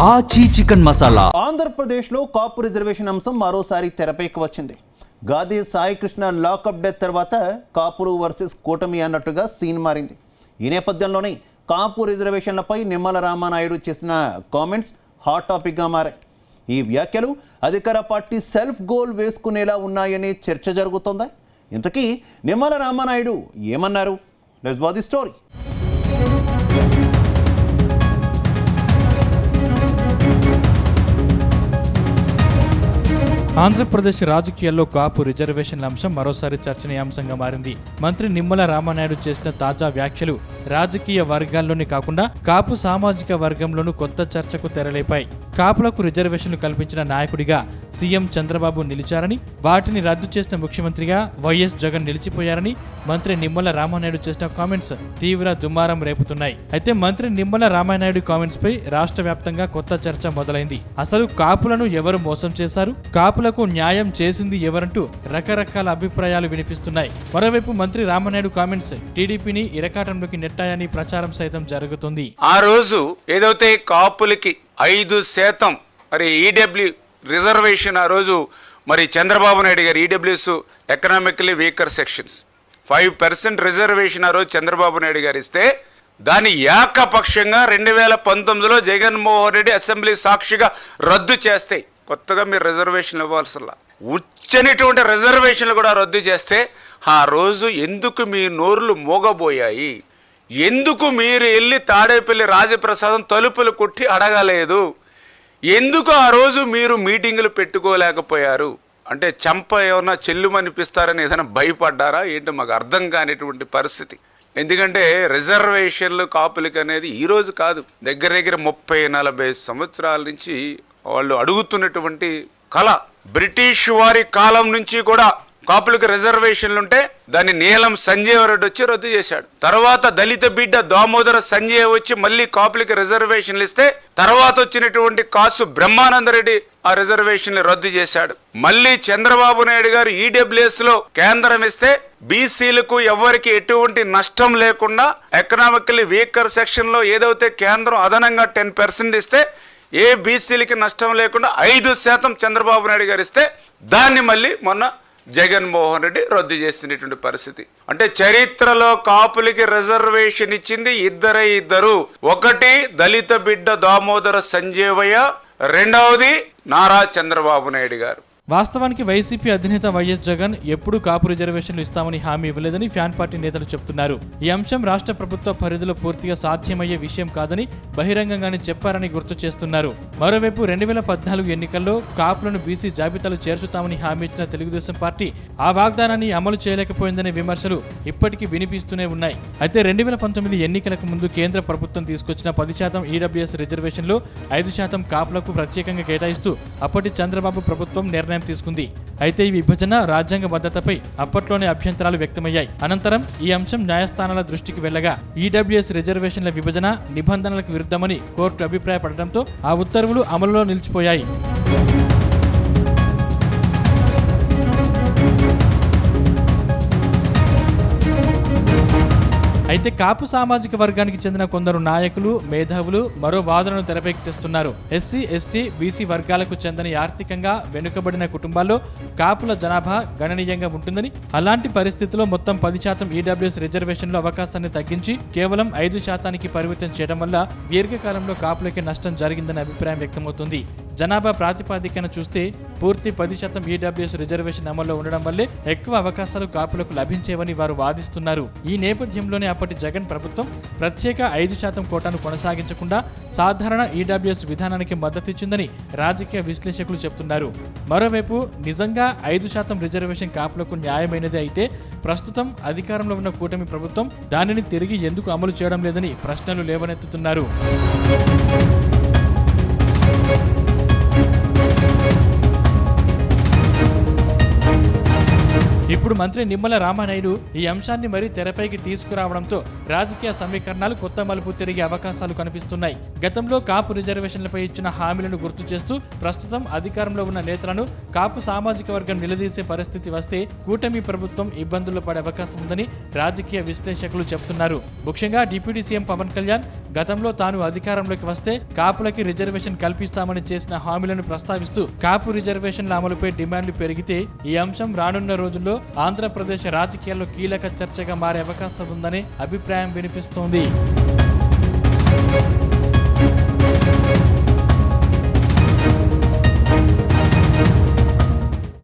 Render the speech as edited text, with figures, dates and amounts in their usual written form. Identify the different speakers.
Speaker 1: ఆచి చికెన్ మసాలా.
Speaker 2: ఆంధ్రప్రదేశ్లో కాపు రిజర్వేషన్ అంశం మరోసారి తెరపైకి వచ్చింది. గాది సాయికృష్ణ లాకప్ డెత్ తర్వాత కాపులు వర్సెస్ కూటమి అన్నట్టుగా సీన్ మారింది. ఈ నేపథ్యంలోనే కాపు రిజర్వేషన్లపై నిమ్మల రామానాయుడు చేసిన కామెంట్స్ హాట్ టాపిక్గా మారాయి. ఈ వ్యాఖ్యలు అధికార పార్టీ సెల్ఫ్ గోల్ వేసుకునేలా ఉన్నాయనే చర్చ జరుగుతోంది. ఇంతకీ నిమ్మల రామానాయుడు ఏమన్నారు? Let's watch the story.
Speaker 3: Andhra Pradesh రాజకీయాల్లో కాపు రిజర్వేషన్ల అంశం మరోసారి చర్చనీయాంశంగా మారింది. మంత్రి నిమ్మల రామానాయుడు చేసిన తాజా వ్యాఖ్యలు రాజకీయ వర్గాల్లోనే కాకుండా కాపు సామాజిక వర్గంలోనూ కొత్త చర్చకు తెరలేపాయి. కాపులకు రిజర్వేషన్లు కల్పించిన నాయకుడిగా సీఎం చంద్రబాబు నిలిచారని, వాటిని రద్దు చేసిన ముఖ్యమంత్రిగా వైఎస్ జగన్ నిలిచిపోయారని మంత్రి నిమ్మల రామానాయుడు చేసిన కామెంట్స్ తీవ్ర దుమారం రేపుతున్నాయి. అయితే మంత్రి నిమ్మల రామానాయుడు కామెంట్స్ పై రాష్ట్ర వ్యాప్తంగా కొత్త చర్చ మొదలైంది. అసలు కాపులను ఎవరు మోసం చేశారు, కాపులకు న్యాయం చేసింది ఎవరంటూ రకరకాల అభిప్రాయాలు వినిపిస్తున్నాయి. మరోవైపు మంత్రి రామానాయుడు కామెంట్స్ టీడీపీని ఇరకాటంలోకి నెట్టాయని ప్రచారం సైతం జరుగుతుంది.
Speaker 4: ఆ రోజు ఏదైతే కాపులకి 5% మరి ఈడబ్ల్యూ రిజర్వేషన్ ఆ రోజు మరి చంద్రబాబు నాయుడు గారు EWS economically weaker sections 5% reservation ఆ రోజు చంద్రబాబు నాయుడు గారు ఇస్తే దాన్ని ఏకపక్షంగా 2019లో జగన్మోహన్ రెడ్డి అసెంబ్లీ సాక్షిగా రద్దు చేస్తే, కొత్తగా మీరు రిజర్వేషన్లు ఇవ్వాల్సిలా ఉచ్చనిటువంటి రిజర్వేషన్లు కూడా రద్దు చేస్తే ఆ రోజు ఎందుకు మీ నోర్లు మోగబోయాయి? ఎందుకు మీరు వెళ్ళి తాడేపల్లి రాజప్రసాదం తలుపులు కొట్టి అడగలేదు? ఎందుకు ఆ రోజు మీరు మీటింగులు పెట్టుకోలేకపోయారు? అంటే చంప ఏమన్నా చెల్లుమనిపిస్తారని ఏదైనా భయపడ్డారా ఏంటో మాకు అర్థం కానిటువంటి పరిస్థితి. ఎందుకంటే రిజర్వేషన్లు కాపులకి అనేది ఈరోజు కాదు, దగ్గర దగ్గర 30-40 సంవత్సరాల నుంచి వాళ్ళు అడుగుతున్నటువంటి కళ. బ్రిటిష్ వారి కాలం నుంచి కూడా కాపులకు రిజర్వేషన్లు ఉంటే దాన్ని నీలం సంజయ్ రెడ్డి వచ్చి రద్దు చేశాడు. తర్వాత దళిత బిడ్డ దామోదర సంజయ్ వచ్చి మళ్ళీ కాపులకి రిజర్వేషన్లు ఇస్తే తర్వాత వచ్చినటువంటి కాసు బ్రహ్మానందరెడ్డి ఆ రిజర్వేషన్లు రద్దు చేశాడు. మళ్ళీ చంద్రబాబు నాయుడు గారు ఈడబ్ల్యూఎస్ లో కేంద్రం ఇస్తే బీసీలకు ఎవరికి ఎటువంటి నష్టం లేకుండా ఎకనామికల్లీ వీకర్ సెక్షన్ లో ఏదైతే కేంద్రం అదనంగా 10% ఇస్తే ఏ బీసీలకి నష్టం లేకుండా 5% చంద్రబాబు నాయుడు గారు ఇస్తే దాన్ని మళ్ళీ మొన్న జగన్మోహన్ రెడ్డి రద్దు చేసినటువంటి పరిస్థితి. అంటే చరిత్రలో కాపులకి రిజర్వేషన్ ఇచ్చింది ఇద్దరు. ఒకటి దళిత బిడ్డ దామోదర సంజీవయ్య, రెండవది నారా చంద్రబాబు నాయుడు గారు.
Speaker 3: వాస్తవానికి వైసీపీ అధినేత వైఎస్ జగన్ ఎప్పుడూ కాపు రిజర్వేషన్లు ఇస్తామని హామీ ఇవ్వలేదని ఫ్యాన్ పార్టీ నేతలు చెబుతున్నారు. ఈ అంశం రాష్ట్ర ప్రభుత్వ పరిధిలో పూర్తిగా సాధ్యమయ్యే విషయం కాదని బహిరంగంగానే చెప్పారని గుర్తు చేస్తున్నారు. మరోవైపు 2014 ఎన్నికల్లో కాపులను బీసీ జాబితాలో చేర్చుతామని హామీ ఇచ్చిన తెలుగుదేశం పార్టీ ఆ వాగ్దానాన్ని అమలు చేయలేకపోయిందనే విమర్శలు ఇప్పటికీ వినిపిస్తూనే ఉన్నాయి. అయితే 2019 ఎన్నికలకు ముందు కేంద్ర ప్రభుత్వం తీసుకొచ్చిన 10% ఈడబ్ల్యూఎస్ రిజర్వేషన్లో 5% కాపులకు ప్రత్యేకంగా కేటాయిస్తూ అప్పటి చంద్రబాబు ప్రభుత్వం నిర్ణయం తీసుకుంది. అయితే ఈ విభజన రాజ్యాంగ భద్రతపై అప్పట్లోనే అభ్యంతరాలు వ్యక్తమయ్యాయి. అనంతరం ఈ అంశం న్యాయస్థానాల దృష్టికి వెళ్లగా ఈడబ్ల్యూఎస్ రిజర్వేషన్ల విభజన నిబంధనలకు విరుద్ధమని కోర్టు అభిప్రాయపడటంతో ఆ ఉత్తర్వులు అమలులో నిలిచిపోయాయి. అయితే కాపు సామాజిక వర్గానికి చెందిన కొందరు నాయకులు, మేధావులు మరో వాదనను తెరపైకి తెస్తున్నారు. ఎస్సీ, ఎస్టీ, బీసీ వర్గాలకు చెందని ఆర్థికంగా వెనుకబడిన కుటుంబాల్లో కాపుల జనాభా గణనీయంగా ఉంటుందని, అలాంటి పరిస్థితుల్లో మొత్తం 10% ఈడబ్ల్యూఎస్ రిజర్వేషన్లో అవకాశాన్ని తగ్గించి కేవలం 5% పరిమితం చేయడం వల్ల దీర్ఘకాలంలో కాపులకి నష్టం జరిగిందనే అభిప్రాయం వ్యక్తమవుతుంది. జనాభా ప్రాతిపాదికన చూస్తే పూర్తి 10% ఈడబ్ల్యూఎస్ రిజర్వేషన్ అమల్లో ఉండడం వల్లే ఎక్కువ అవకాశాలు కాపులకు లభించేవని వారు వాదిస్తున్నారు. ఈ నేపథ్యంలోనే అప్పటి జగన్ ప్రభుత్వం ప్రత్యేక 5% కోటాను కొనసాగించకుండా సాధారణ ఈడబ్ల్యూఎస్ విధానానికి మద్దతిచ్చిందని రాజకీయ విశ్లేషకులు చెబుతున్నారు. మరోవైపు నిజంగా 5% రిజర్వేషన్ కాపులకు న్యాయమైనదే అయితే ప్రస్తుతం అధికారంలో ఉన్న కూటమి ప్రభుత్వం దానిని తిరిగి ఎందుకు అమలు చేయడం లేదని ప్రశ్నలు లేవనెత్తుతున్నారు. ఇప్పుడు మంత్రి నిమ్మల రామానాయుడు ఈ అంశాన్ని మరీ తెరపైకి తీసుకురావడంతో రాజకీయ సమీకరణాలు కొత్త మలుపు తిరిగే అవకాశాలు కనిపిస్తున్నాయి. గతంలో కాపు రిజర్వేషన్లపై ఇచ్చిన హామీలను గుర్తు చేస్తూ ప్రస్తుతం అధికారంలో ఉన్న నేతలను కాపు సామాజిక వర్గం నిలదీసే పరిస్థితి వస్తే కూటమి ప్రభుత్వం ఇబ్బందుల్లో పడే అవకాశం ఉందని రాజకీయ విశ్లేషకులు చెబుతున్నారు. ముఖ్యంగా డిప్యూటీ సీఎం పవన్ కళ్యాణ్ గతంలో తాను అధికారంలోకి వస్తే కాపులకి రిజర్వేషన్ కల్పిస్తామని చేసిన హామీలను ప్రస్తావిస్తూ కాపు రిజర్వేషన్ల అమలుపై డిమాండ్లు పెరిగితే ఈ అంశం రానున్న రోజుల్లో ఆంధ్రప్రదేశ్ రాజకీయాల్లో కీలక చర్చగా మారే అవకాశం ఉందనే అభిప్రాయం వినిపిస్తోంది.